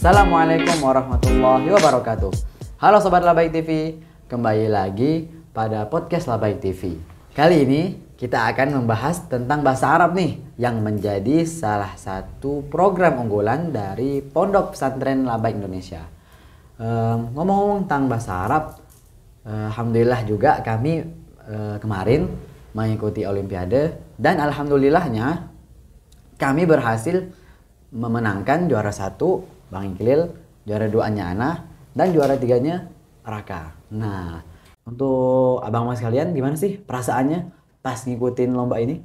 Assalamualaikum warahmatullahi wabarakatuh. Halo Sobat Labaik TV, kembali lagi pada podcast Labaik TV. Kali ini kita akan membahas tentang bahasa Arab nih, yang menjadi salah satu program unggulan dari Pondok Pesantren Labaik Indonesia. Ngomong tentang bahasa Arab, alhamdulillah juga kami kemarin mengikuti Olimpiade dan alhamdulillahnya kami berhasil memenangkan juara 1 Bang Iqlil, juara 2-nya Ana, dan juara 3-nya Raka. Nah, untuk abang mas kalian gimana sih perasaannya pas ngikutin lomba ini?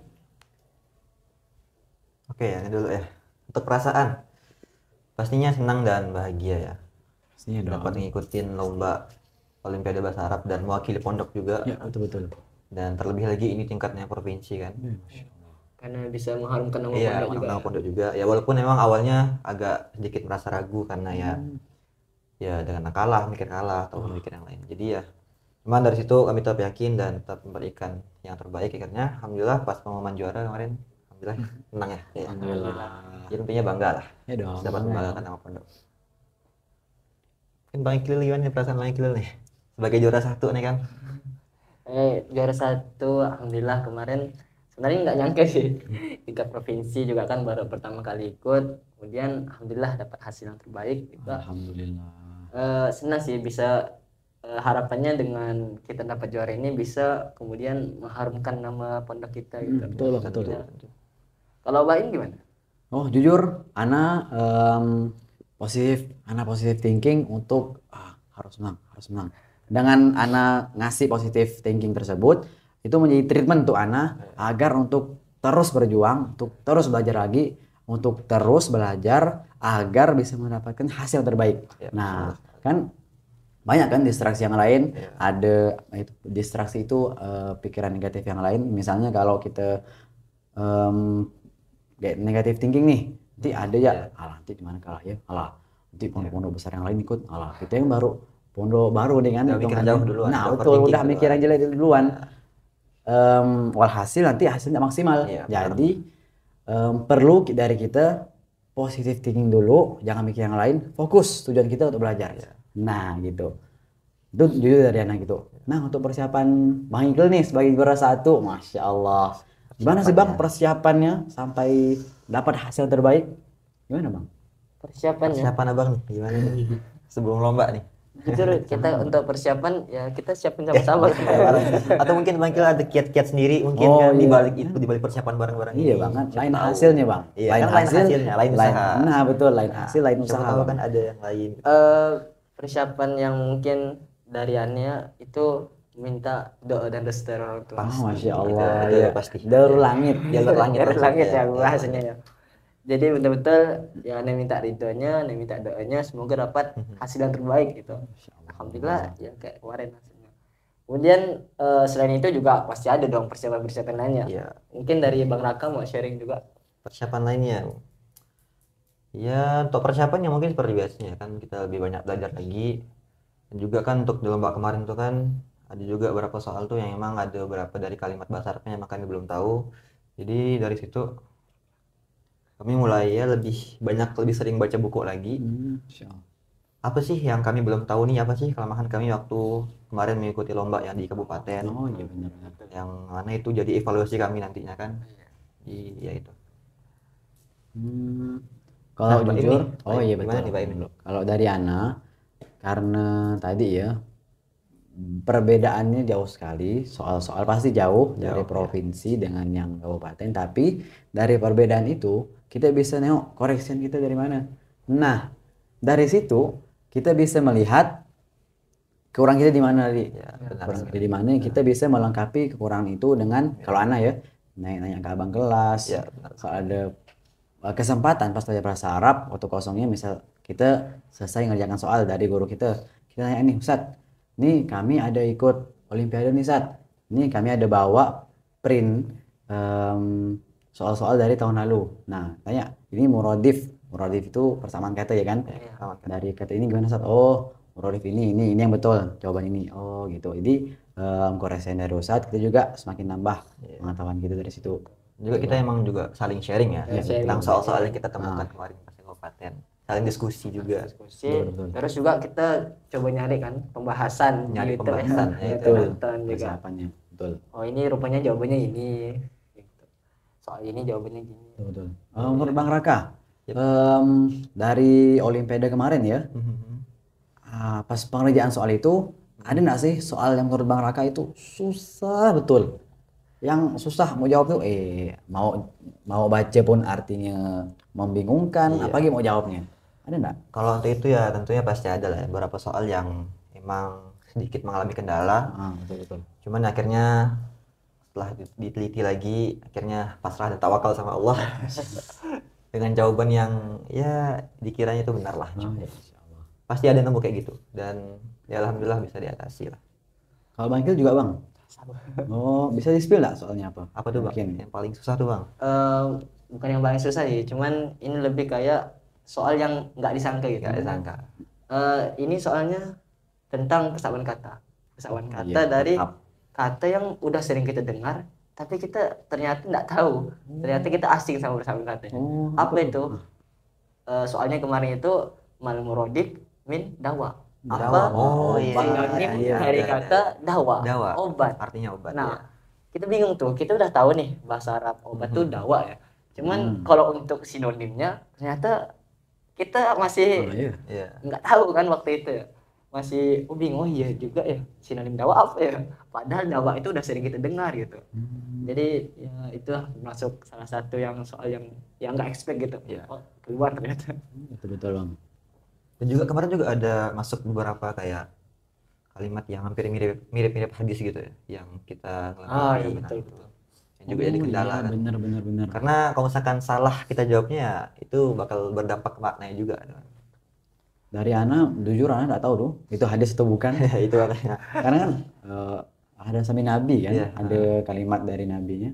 Oke, ini dulu ya. Untuk perasaan, pastinya senang dan bahagia ya. Pastinya dong. Dapat ngikutin lomba Olimpiade Bahasa Arab dan mewakili pondok juga. Ya, betul-betul. Dan terlebih lagi ini tingkatnya provinsi kan. Karena bisa mengharumkan nama Iya, pondok juga. nama pondok juga. Ya walaupun memang awalnya agak sedikit merasa ragu karena ya dengan kalah, mikir kalah atau mikir yang lain. Jadi ya, cuman dari situ kami tetap yakin dan tetap memberikan yang terbaik. Akhirnya, alhamdulillah pas pengumuman juara kemarin, alhamdulillah menang ya. Ya. Alhamdulillah. Ya tentunya bangga lah. Ya dong. Dapat bangga. membanggakan nama pondok. Mungkin Bang Iqlil gimana nih perasaan Bang Iqlil nih? Sebagai juara 1 nih kan. Juara 1 alhamdulillah kemarin. Sebenarnya nggak nyangka sih, tingkat provinsi juga kan baru pertama kali ikut, kemudian alhamdulillah dapat hasil yang terbaik juga. Alhamdulillah. Senang sih bisa harapannya dengan kita dapat juara ini bisa kemudian mengharumkan nama pondok kita gitu. Betul, betul. Kalau Bain gimana? Oh, jujur, Ana positif thinking untuk harus menang. Dengan Ana ngasih positif thinking tersebut, itu menjadi treatment untuk Ana agar untuk terus berjuang, untuk terus belajar lagi, untuk terus belajar agar bisa mendapatkan hasil terbaik. Ya, nah, kan banyak kan distraksi yang lain, ada itu distraksi itu pikiran negatif yang lain. Misalnya kalau kita negatif thinking nih, nanti ada ya, alah nanti gimana kalah ya, alah nanti pondok-pondok besar yang lain ikut, alah kita yang baru pondok baru dengan Udah mikir jauh duluan, nah udah betul, overthinking udah mikir yang jelek duluan. Walhasil nanti hasilnya maksimal. Iya, Jadi perlu dari kita positive thinking dulu, jangan mikir yang lain, fokus tujuan kita untuk belajar. Nah gitu, itu jujur dari anak gitu. Nah untuk persiapan Bang Iqlil nih sebagai juara 1, Masya Allah, gimana sih Bang persiapannya sampai dapat hasil terbaik? Gimana Bang? Persiapan abang nih gimana nih? Sebelum lomba nih. jujur kita untuk persiapan ya kita siapin sama-sama. Atau mungkin Bang Iqlil ada kiat-kiat sendiri mungkin kan dibalik itu, dibalik persiapan bareng-bareng Iya ini. Bang, kan lain hasilnya Bang. Iya, kan lain hasilnya, lain usaha. Nah betul, lain hasil, lain Siapa usaha. tahu Bang. kan ada yang lain. Persiapan yang mungkin dari Ania itu minta doa dan restu orang tua. Masya Allah, Itu ya. pasti. Darul langit. Jalur langit. Jalur langit ya bahasanya ya. Jadi betul-betul ya Ania minta ridhonya, Ania minta doanya, semoga dapat hasil yang terbaik gitu. Alhamdulillah ya kayak kemarin hasilnya. Kemudian selain itu juga pasti ada dong persiapan lainnya. Iya. Mungkin dari Bang Raka mau sharing juga. Persiapan lainnya. Ya, untuk persiapannya mungkin seperti biasanya kan kita lebih banyak belajar lagi. Dan juga kan untuk di lomba kemarin tuh kan ada juga beberapa soal tuh yang emang ada beberapa dari kalimat bahasa Arabnya yang kami belum tahu. Jadi dari situ kami mulai ya lebih sering baca buku lagi. Apa sih yang kami belum tahu nih, apa sih kelemahan kami waktu kemarin mengikuti lomba yang di kabupaten. Oh iya benar. Yang mana itu jadi evaluasi kami nantinya kan. Ya itu. Kalau Nah, jujur, ini, oh iya gimana betul. nih, Pak Imin? Kalau dari Ana, karena tadi ya perbedaannya jauh sekali, soal-soal pasti jauh dari provinsi dengan yang kabupaten, tapi dari perbedaan itu kita bisa nengok correction kita dari mana. Nah, dari situ kita bisa melihat kekurangan kita di mana tadi. Kekurangan kita di mana, kita bisa melengkapi kekurangan itu dengan kalau Ana ya nanya ke abang kelas. Kalau ada kesempatan pas belajar bahasa Arab waktu kosongnya, misal kita selesai ngerjakan soal dari guru kita tanya nih Ustadz, nih kami ada ikut Olimpiade nih Ustadz, nih kami ada bawa print soal-soal dari tahun lalu. Nah tanya, ini muradif itu persamaan kata ya kan? Dari kata ini gimana Ustadz? Oh muradif ini yang betul, jawaban ini. Oh gitu. Jadi koreksi dari Ustadz, kita juga semakin nambah pengetahuan kita dari situ. Juga kita emang juga saling sharing ya, tentang soal-soal yang kita temukan kemarin pas kabupaten. saling diskusi juga. diskusi. Betul. Terus juga kita coba nyari kan pembahasan Nyari di YouTube ya. pembahasan, ya, Kita betul. nonton juga. Persiapannya. Betul. Oh ini rupanya jawabannya ini. Gitu. Soal ini jawabannya gini. Betul. Menurut Bang Raka, Yep. dari Olimpiade kemarin ya, Mhm. pas pengerjaan soal itu, ada nggak sih soal yang menurut Bang Raka itu susah betul? Yang susah mau jawab tuh, mau baca pun artinya membingungkan, Iya. apalagi mau jawabnya. Ada nggak? Kalau untuk itu ya tentunya pasti ada lah ya, beberapa soal yang emang sedikit mengalami kendala. Betul. Cuman akhirnya setelah diteliti lagi, akhirnya pasrah dan tawakal sama Allah dengan jawaban yang ya dikiranya itu benar lah. Insya Allah. Pasti ada yang nemu kayak gitu dan ya alhamdulillah bisa diatasi lah. Kalau Bang Kil juga Bang? Oh, bisa di-spill nggak soalnya apa? Apa tuh Bang? Mungkin. Yang paling susah tuh Bang? Bukan yang paling susah sih, cuman ini lebih kayak soal yang nggak disangka gitu. Gak disangka. Ini soalnya tentang persamaan kata. Persamaan kata Iya, dari tetap. kata yang udah sering kita dengar, tapi kita ternyata nggak tahu. Ternyata kita asing sama persamaan katanya. Oh, Apa itu? Soalnya kemarin itu mal murodik min dawa. Apa? Oh, iya. Sinonim Iya, dari iya, kata dawa, Dawa. obat. Artinya obat. Nah, ya. kita bingung tuh. Kita udah tahu nih bahasa Arab obat tuh dawa ya. Cuman kalau untuk sinonimnya ternyata kita masih iya. Iya. nggak tahu kan waktu itu ya. Masih bingung, oh iya juga ya sinonim dawa apa ya. Padahal dawa itu udah sering kita dengar gitu. Jadi ya itu masuk salah satu yang soal yang nggak expect gitu. Iya. Oh, keluar ternyata. Betul Bang. Dan juga kemarin juga ada masuk beberapa kayak kalimat yang hampir mirip hadis gitu ya, yang kita Ah, ngelakoni. iya, betul. Yang juga jadi kendala Iya, kan. benar. Karena kalau misalkan salah kita jawabnya ya itu bakal berdampak ke maknanya juga. Dari Ana, jujur Ana nggak tahu tuh itu hadis atau bukan. Itu makanya. Karena kan ada sami Nabi kan, Iya. ada kalimat dari Nabinya.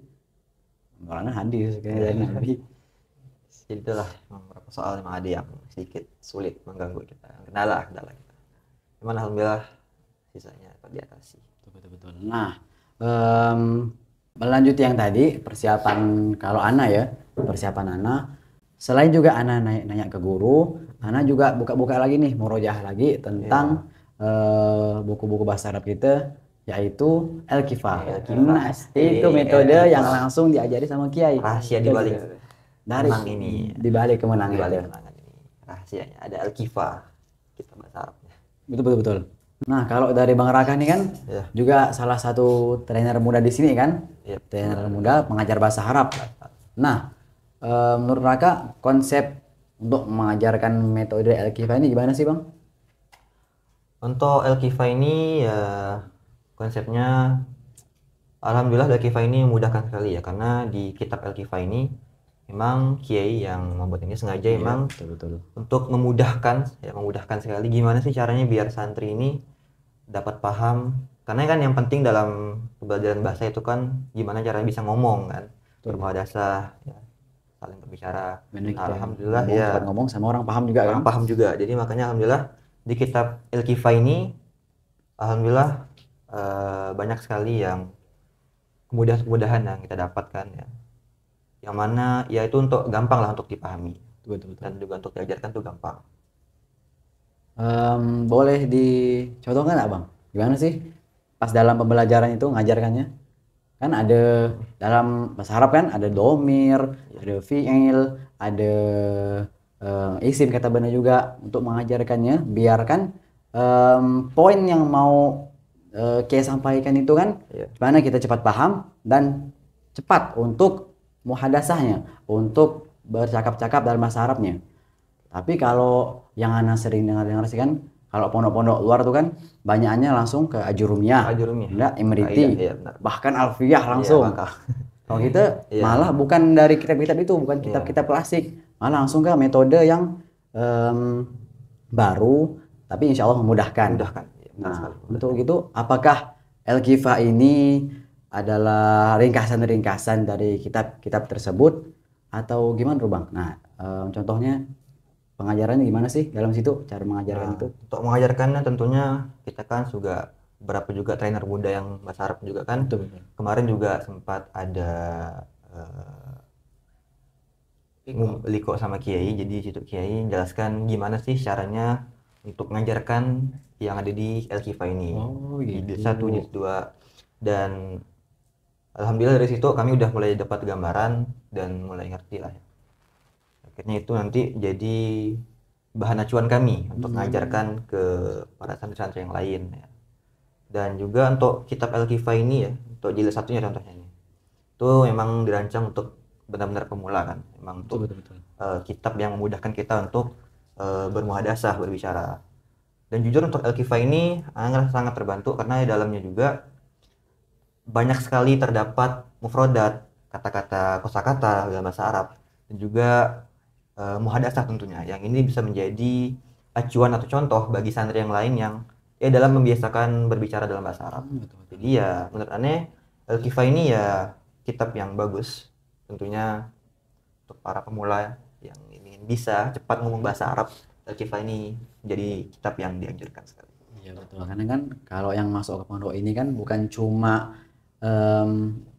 Kalau Ana hadis kayak dari Nabi. Jadi itulah beberapa soal memang ada yang sedikit sulit mengganggu kita, kendala kita. Cuman alhamdulillah sisanya dapat diatasi. Betul. Nah, melanjut yang tadi persiapan kalau Ana ya, persiapan Ana. Selain juga Ana nanya ke guru, Ana juga buka-buka lagi nih, murojaah lagi tentang buku-buku bahasa Arab kita, yaitu Al-Kifah. Nah, itu metode yang langsung diajari sama Kiai. Rahasia dibalik Dari menang ini. dibalik kemenangan Dibalik itu. kemenangan ini. Rahasianya ada Al-Kifah. Kita bahasa Arabnya. Betul. Nah, kalau dari Bang Raka nih kan Iya. juga salah satu trainer muda di sini kan, Iya. trainer muda pengajar bahasa Arab. Nah, menurut Raka konsep untuk mengajarkan metode Al-Kifah ini gimana sih Bang? Untuk Al-Kifah ini ya konsepnya alhamdulillah Al-Kifah ini memudahkan sekali ya, karena di kitab Al-Kifah ini memang Kiai yang membuat ini sengaja memang Betul. untuk memudahkan sekali gimana sih caranya biar santri ini dapat paham, karena kan yang penting dalam pembelajaran bahasa itu kan gimana cara bisa ngomong kan, bermuhadasah ya, saling berbicara. Alhamdulillah ya ngomong sama orang paham juga orang kan? paham juga, jadi makanya alhamdulillah di kitab Al-Kifah ini alhamdulillah banyak sekali yang kemudahan yang kita dapatkan ya, yang mana ya itu untuk gampang lah untuk dipahami Betul. dan juga untuk diajarkan tuh gampang. Boleh dicontohkan nggak Bang? Gimana sih pas dalam pembelajaran itu ngajarkannya? Kan ada dalam bahasa Arab kan ada domir, ada fi'il, ada isim kata benda juga untuk mengajarkannya. Biarkan poin yang mau kayak sampaikan itu kan, gimana kita cepat paham dan cepat untuk muhadasahnya, untuk bercakap-cakap dalam bahasa Arabnya. Tapi kalau yang Ana sering dengar sih kan, kalau pondok-pondok luar tuh kan banyakannya langsung ke Ajurumiyah, enggak Imriti, bahkan Alfiyah langsung. Kalau kita malah bukan dari kitab-kitab itu, bukan kitab-kitab klasik, malah langsung ke metode yang baru, tapi insya Allah memudahkan. Nah, untuk itu apakah Al-Kifah ini adalah ringkasan-ringkasan dari kitab-kitab tersebut atau gimana tuh Bang? Nah, contohnya pengajarannya gimana sih dalam situ, cara mengajarkan itu? Untuk mengajarkannya tentunya kita kan juga berapa juga trainer muda yang bahasa Arab juga kan. Betul. Kemarin juga sempat ada Liko sama Kiai. Jadi situ Kiai jelaskan gimana sih caranya untuk mengajarkan yang ada di Al-Kifa ini. Oh, Jilid gitu. 1, jilid 2. Dan alhamdulillah dari situ kami udah mulai dapat gambaran dan mulai ngerti lah. Akhirnya itu nanti jadi bahan acuan kami untuk mengajarkan ke para santri-santri yang lain ya. Dan juga untuk kitab Al-Kifa ini ya, untuk jilid 1-nya contohnya nih. Itu memang dirancang untuk benar-benar pemula kan. Memang untuk Betul. kitab yang memudahkan kita untuk bermuhadasah, berbicara. Dan jujur untuk Al-Kifa ini sangat terbantu karena di dalamnya juga banyak sekali terdapat mufradat, kata-kata kosakata dalam bahasa Arab, dan juga muhadasah tentunya. Yang ini bisa menjadi acuan atau contoh bagi santri yang lain yang dalam membiasakan berbicara dalam bahasa Arab. Jadi ya menurut aneh Al-Kifa ini ya kitab yang bagus tentunya untuk para pemula yang ingin bisa cepat ngomong bahasa Arab. Al-Kifa ini jadi kitab yang dianjurkan sekali. Iya betul, karena kan kalau yang masuk ke pondok ini kan bukan cuma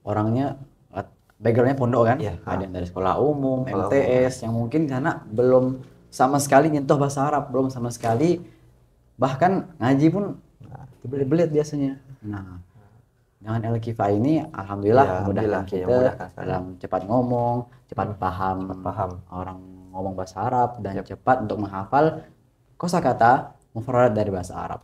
orangnya backgroundnya pondok kan, Iya, ada yang dari sekolah umum, Sekolah MTS, yang mungkin karena belum sama sekali nyentuh bahasa Arab, belum sama sekali bahkan ngaji pun dibelit-belit biasanya. Nah, dengan Al-Kifa ini alhamdulillah Ya, memudahkan alhamdulillah, kita ya, memudahkan sekali. dalam cepat ngomong, cepat paham orang ngomong bahasa Arab, dan cepat untuk menghafal kosakata mufradat dari bahasa Arab.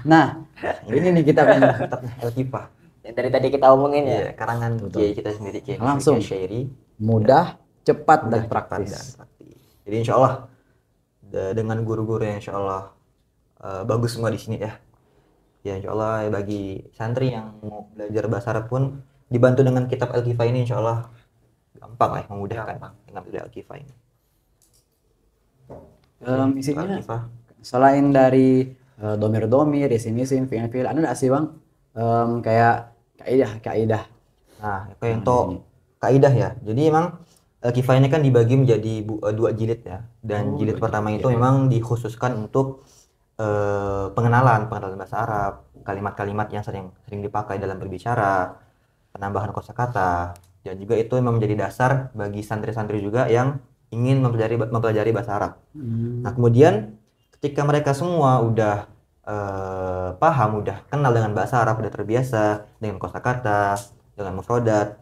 Nah, ini nih kitabnya. Kitabnya Al-Kifa. Yang dari tadi kita omongin ya. Iya, karangan Kiai kita sendiri, Kiai Langsung. Syairi. Mudah, cepat, Mudah, dan cepat, praktis. dan praktis. Jadi insya Allah dengan guru-guru yang insya Allah bagus semua di sini ya. Ya insya Allah bagi santri yang mau belajar bahasa Arab pun dibantu dengan kitab Al-Kifa ini insya Allah gampang lah, memudahkan dengan belajar Al-Kifa ini. Isinya Al-Kifa. selain dari domir-domir, isim-isim, fi'il-fi'il, ada nggak sih bang kayak kaidah-kaidah? Nah, kayak untuk kaidah ya. Jadi emang Al-Kifa ini kan dibagi menjadi 2 jilid ya. Dan jilid pertama itu memang dikhususkan untuk pengenalan bahasa Arab, kalimat-kalimat yang sering dipakai dalam berbicara, penambahan kosakata, dan juga itu memang menjadi dasar bagi santri-santri juga yang ingin mempelajari bahasa Arab. Nah, kemudian ketika mereka semua udah paham, udah kenal dengan bahasa Arab, udah terbiasa dengan kosakata, dengan mufradat.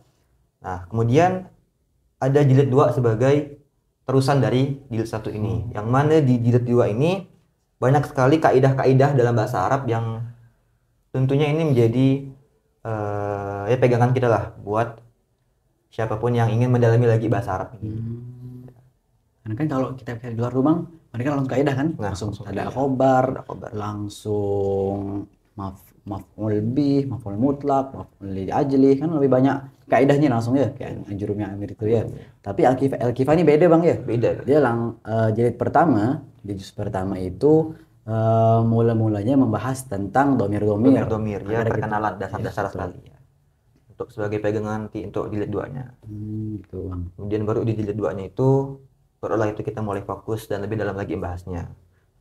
Nah, kemudian ada jilid 2 sebagai terusan dari jilid 1 ini. Yang mana di jilid 2 ini banyak sekali kaidah-kaidah dalam bahasa Arab yang tentunya ini menjadi pegangan kita lah buat siapapun yang ingin mendalami lagi bahasa Arab ini. Karena kan kalau kita di luar rumah, mereka langsung kaidah kan, langsung ada khobar, langsung maf'ul bih, maf'ul mutlak, maf'ul li ajli, kan lebih banyak kaidahnya langsung ya, kayak anjurumnya Amir itu ya. Tapi Al-Kifa ini beda bang ya. Beda. Dia jilid pertama, di juz pertama itu mula-mulanya membahas tentang domir-domir Ya, perkenalan dasar-dasar sekali ya. Untuk sebagai pegangan nanti untuk jilid 2-nya. Gitu bang. Kemudian baru di jilid 2-nya itu barulah itu kita mulai fokus dan lebih dalam lagi membahasnya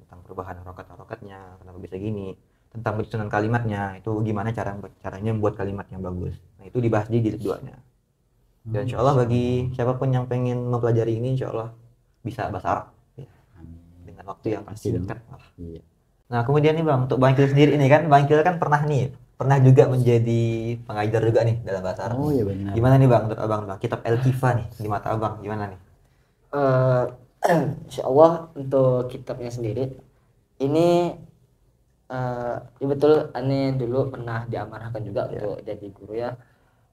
tentang perubahan harokat-harokatnya, kenapa bisa gini, tentang penyusunan kalimatnya, itu gimana caranya membuat kalimat yang bagus. Nah, itu dibahas di jilid 2-nya. Dan insya Allah bagi siapapun yang pengen mempelajari ini insya Allah bisa bahasa Arab ya. Dengan waktu yang singkat. Iya. Nah, kemudian nih Bang, untuk Bang Kil sendiri ini kan, Bang Kil kan pernah juga menjadi pengajar juga nih dalam bahasa Arab. Oh iya benar. Gimana nih Bang, menurut Abang kitab Al-Kifa nih di mata Abang gimana nih? Insya Allah untuk kitabnya sendiri ini ya betul, aneh dulu pernah diamanahkan juga untuk jadi guru ya,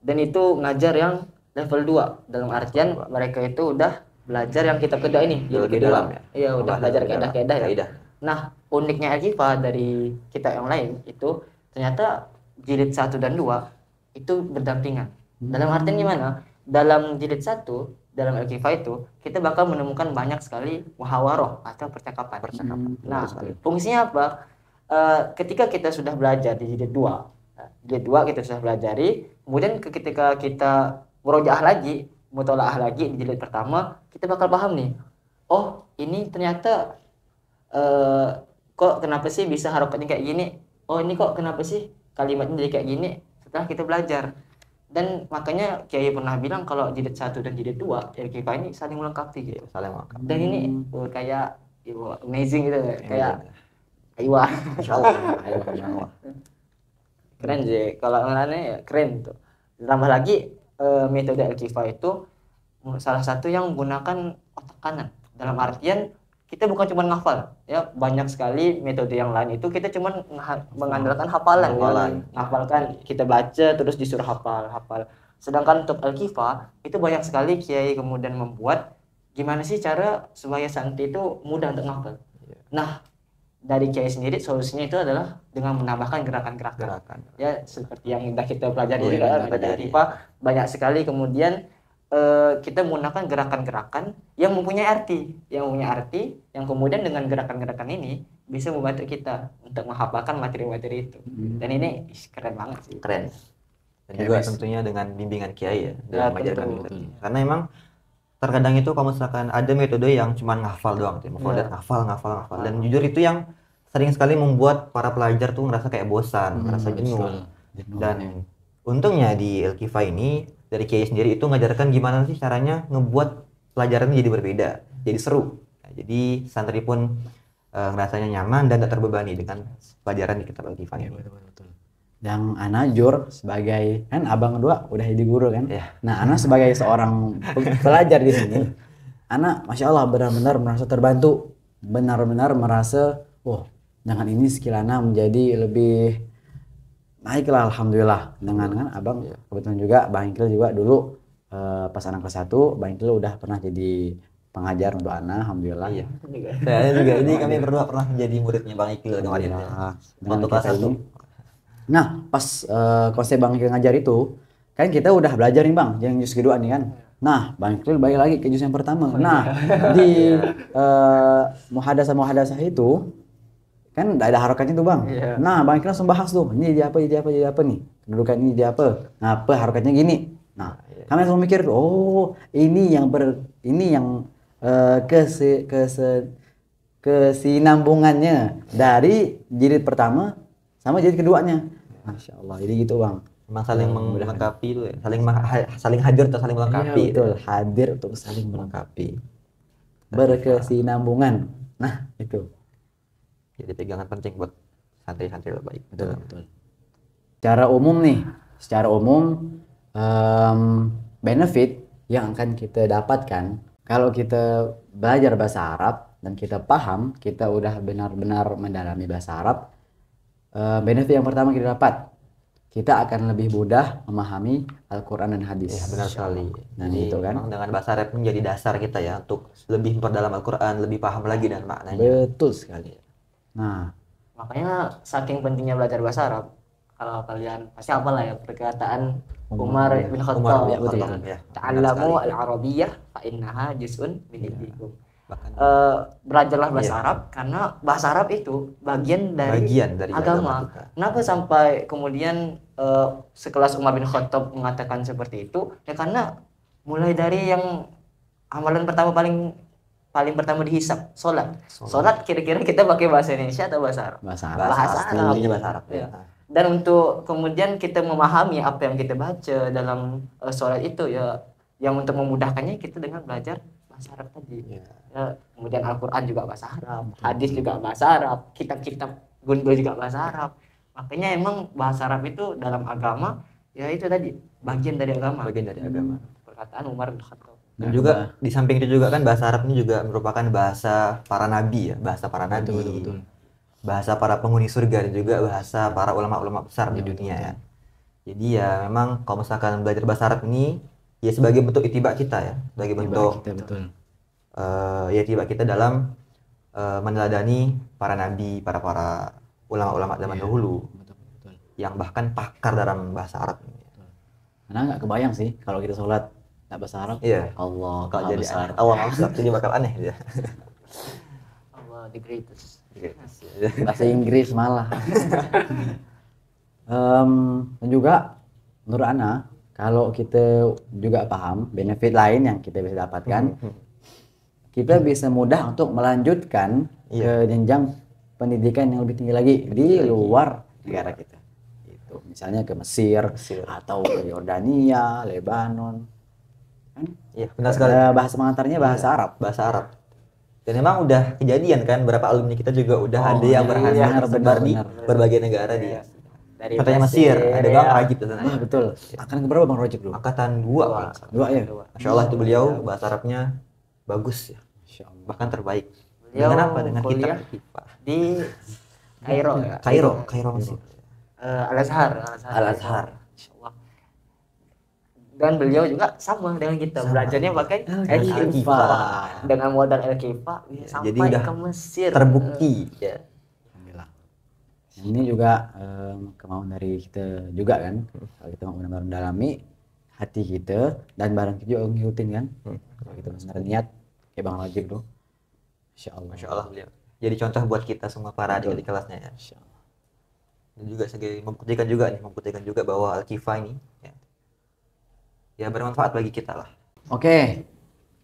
dan itu ngajar yang level 2 dalam artian mereka itu udah belajar yang kitab kedua ini Lebih dalam ya? Iya, udah belajar kaidah-kaidah ya. Kaidah. Nah, uniknya Al-Kifa dari kitab yang lain itu ternyata jilid 1 dan 2 itu berdampingan. Dalam artian gimana? Dalam jilid 1 dalam Al-Kifa itu kita bakal menemukan banyak sekali muhawaroh atau percakapan. Nah, fungsinya apa? Ketika kita sudah belajar di jilid 2 kita sudah pelajari, kemudian ketika kita murojaah lagi, mutolaah lagi di jilid pertama, kita bakal paham nih. Oh, ini ternyata kok kenapa sih bisa harokatnya kayak gini? Oh, ini kok kenapa sih kalimatnya jadi kayak gini? Setelah kita belajar. Dan makanya Kiai pernah bilang kalau jilid 1 dan jilid 2 Al-Kifah ini saling melengkapi gitu. Saling melengkapi. Dan ini kayak amazing gitu, kayak aywa. Insyaallah. Insyaallah. Keren sih, kalau ngeliatnya ya keren tuh. Ditambah lagi metode Al-Kifah itu salah satu yang menggunakan otak kanan. Dalam artian kita bukan cuma ngafal, ya banyak sekali metode yang lain itu kita cuma mengandalkan hafalan. Ngafalkan, kita baca terus disuruh hafal. Sedangkan untuk Al-Kifah itu banyak sekali kiai kemudian membuat gimana sih cara supaya santri itu mudah untuk ngafal. Nah, dari kiai sendiri solusinya itu adalah dengan menambahkan gerakan-gerakan. Ya seperti yang sudah kita pelajari juga dari Al-Kifah, banyak sekali kemudian kita menggunakan gerakan-gerakan yang mempunyai arti, yang kemudian dengan gerakan-gerakan ini bisa membantu kita untuk menghafalkan materi-materi itu. Dan ini keren banget sih. Keren. Dan juga tentunya dengan bimbingan kiai ya dalam mengajarkan metode. Karena emang terkadang itu kalau misalkan ada metode yang cuma ngafal doang, ngafal. Dan jujur itu yang sering sekali membuat para pelajar tuh ngerasa kayak bosan, ngerasa jenuh. Dan untungnya di Al-Kifah ini dari kiai sendiri itu ngajarkan gimana sih caranya ngebuat pelajarannya jadi berbeda, jadi seru. Nah, jadi santri pun ngerasanya nyaman dan tak terbebani dengan pelajaran di kitab Al-Kifah ini. Betul. Dan Ana Jur sebagai kan abang kedua udah jadi guru kan. Yeah. Nah, Ana sebagai seorang pelajar di sini, Ana masya Allah benar-benar merasa terbantu, benar-benar merasa, dengan ini skill Ana menjadi lebih baiklah, alhamdulillah. Dengan abang kebetulan juga Bang Iqil juga dulu pas anak kelas 1 Bang Iqil udah pernah jadi pengajar untuk Ana, alhamdulillah. Iya. Saya juga ini kami berdua pernah menjadi muridnya Bang Iqil kemarin. Waktu kelas 1. Nah, pas konsep Bang Iqil ngajar itu, kan kita udah belajar nih Bang, yang juz kedua nih kan. Nah, Bang Iqil balik lagi ke juz yang pertama. Nah, di muhadasah itu kan ada harokatnya tuh Bang. Yeah. Nah, Bang Iqil langsung bahas tuh, ini jadi apa nih? Kedudukan ini jadi apa? Nah, apa harokatnya gini. Nah, kami langsung mikir, ini yang kesinambungannya dari jilid pertama sama jilid keduanya. Masya Allah, jadi gitu Bang. Memang saling melengkapi itu ya, saling hadir atau saling melengkapi. Iya, betul, hadir untuk saling melengkapi. Berkesinambungan. Nah, itu. Jadi pegangan penting buat santri-santri baik. Betul. Secara umum benefit yang akan kita dapatkan kalau kita belajar bahasa Arab dan kita paham, kita udah benar-benar mendalami bahasa Arab. Benefit yang pertama kita dapat, kita akan lebih mudah memahami Al-Quran dan hadis. Ya, benar sekali. Nah, jadi gitu kan. dengan bahasa Arab menjadi dasar kita ya untuk lebih memperdalam Al-Quran, lebih paham lagi dan maknanya. Betul sekali. Nah, makanya saking pentingnya belajar bahasa Arab, kalau kalian pasti apalah ya perkataan Umar bin Khattab, ta'allamu al-arabiyyah fa innaha juz'un min dinikum. Belajarlah bahasa Arab karena bahasa Arab itu bagian dari agama. Kenapa sampai kemudian sekelas Umar bin Khattab mengatakan seperti itu? Ya karena mulai dari yang amalan pertama paling pertama dihisab, sholat kira-kira kita pakai bahasa Indonesia atau bahasa Arab? Bahasa Arab. Ya. Dan untuk kemudian kita memahami apa yang kita baca dalam sholat itu ya, yang untuk memudahkannya kita dengan belajar bahasa Arab tadi. Ya, kemudian Al-Quran juga bahasa Arab, hadis juga bahasa Arab, kitab-kitab gundul juga bahasa Arab. Makanya emang bahasa Arab itu dalam agama ya itu tadi bagian dari agama. Perkataan Umar bin Khattab. Dan juga di samping itu juga kan bahasa Arab ini juga merupakan bahasa para nabi ya, betul. Bahasa para penghuni surga dan juga bahasa para ulama-ulama besar di dunia ya. Jadi ya memang kalau misalkan belajar bahasa Arab ini ya sebagai bentuk ittiba kita ya, sebagai bentuk ittiba kita dalam meneladani para nabi, para ulama-ulama zaman dahulu. Betul. Yang bahkan pakar dalam bahasa Arab ini. Karena nggak kebayang sih kalau kita sholat nggak bahasa Arab. Iya. Allah kalau jadi besar. Allah besar jadi bakal aneh ya. Allah the greatest. Bahasa Inggris malah. Dan juga menurut Ana kalau kita juga paham benefit lain yang kita bisa dapatkan, kita bisa mudah untuk melanjutkan ke jenjang pendidikan yang lebih tinggi lagi di luar negara kita. gitu. Misalnya ke Mesir, Mesir. atau ke Yordania, Lebanon. Kan? Iya, benar sekali. Bahasa pengantarnya bahasa Iya, Arab. Bahasa Arab. Dan emang udah kejadian kan, berapa alumni kita juga udah Oh, ada yang iya, berhasil benar, tersebar di benar. berbagai negara di Iya. Dari Contohnya Mesir, ada ya. Bang Rajib di sana. Ah, betul. Angkatan keberapa Bang Rojib dulu? Angkatan 2 kalau nggak salah. Dua ya? Masya Allah itu beliau bahasa Arabnya bagus ya, Masya Allah. bahkan terbaik. Beliau Dengan apa? Dengan kuliah kitab Al-Hifah. di Kairo ya. Kairo Mesir. Al-Azhar. Al-Azhar. Insyaallah. Dan beliau juga sama dengan kita, belajarnya pakai Al-Hifah. Al-Hifah. Dengan modal Al-Hifah Ya, sampai jadi udah ke Mesir. Terbukti ya. Alhamdulillah. Yang ini juga kemauan dari kita juga kan. Kalau kita mau benar-benar mendalami hati kita dan barang kita juga ngikutin kan. Kalau kita benar niat kayak Bang Rajib tuh. Masya Allah. Masya Allah beliau. Jadi contoh buat kita semua para adik di kelasnya ya. Masya Allah. Dan juga sebagai membuktikan juga bahwa Al-Hifah ini ya bermanfaat bagi kita lah. Oke,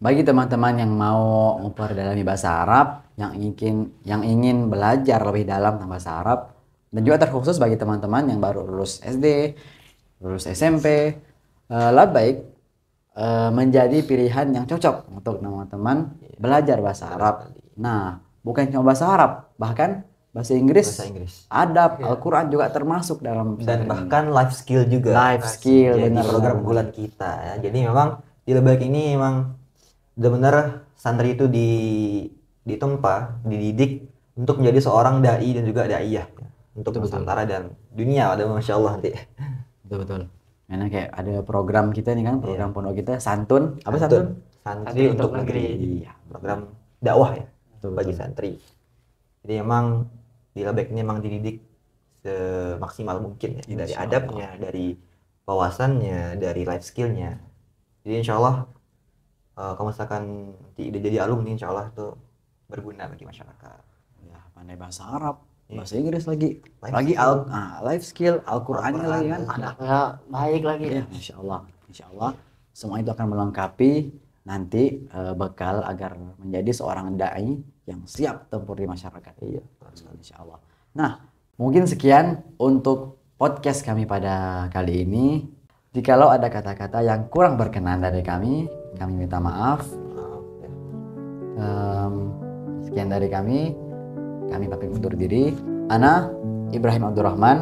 bagi teman-teman yang mau memperdalami bahasa Arab, yang ingin belajar lebih dalam tentang bahasa Arab, dan juga terkhusus bagi teman-teman yang baru lulus SD, lulus SMP, Labaik menjadi pilihan yang cocok untuk teman-teman belajar bahasa Arab. Nah, bukan cuma bahasa Arab, bahkan bahasa Inggris, adab, Al-Quran juga termasuk dalam Dan bahkan life skill juga. Life skill, jadi benar, program benar. unggulan kita ya. Jadi memang di Labaik ini memang benar-benar santri itu ditempa, dididik untuk menjadi seorang dai dan juga daiyah ya. Untuk Nusantara dan dunia. Ada Masya Allah nanti. Betul. Karena kayak ada program kita nih kan, program pondok kita Santun. Apa Santun? Santri untuk negeri. Iya. Program dakwah ya. Betul, Bagi betul. santri. Jadi memang di Labaik ini memang dididik semaksimal mungkin ya. Dari Insya adabnya, dari wawasannya, dari life skillnya. Jadi insya Allah kalau misalkan nanti udah jadi alumni, insya Allah itu berguna bagi masyarakat. Ya, pandai bahasa Arab, Iya. bahasa Inggris lagi. Life Lagi skill. life skill, Al-Qur'annya lagi kan. Anaknya baik lagi. Ya, Insya Allah. Insya Allah semua itu akan melengkapi nanti bekal agar menjadi seorang dai yang siap tempur di masyarakat. Iya, insya Allah. Nah, mungkin sekian untuk podcast kami pada kali ini. Jikalau ada kata-kata yang kurang berkenan dari kami minta maaf. Maaf, ya. Sekian dari kami pamit undur diri. Ana Ibrahim Abdurrahman,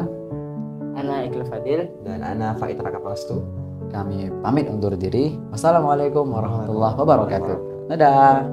Ana Iqbal Fadil. Dan Ana Faiz Raka Pastu. kami pamit undur diri. Wassalamualaikum warahmatullahi wabarakatuh. Dadah.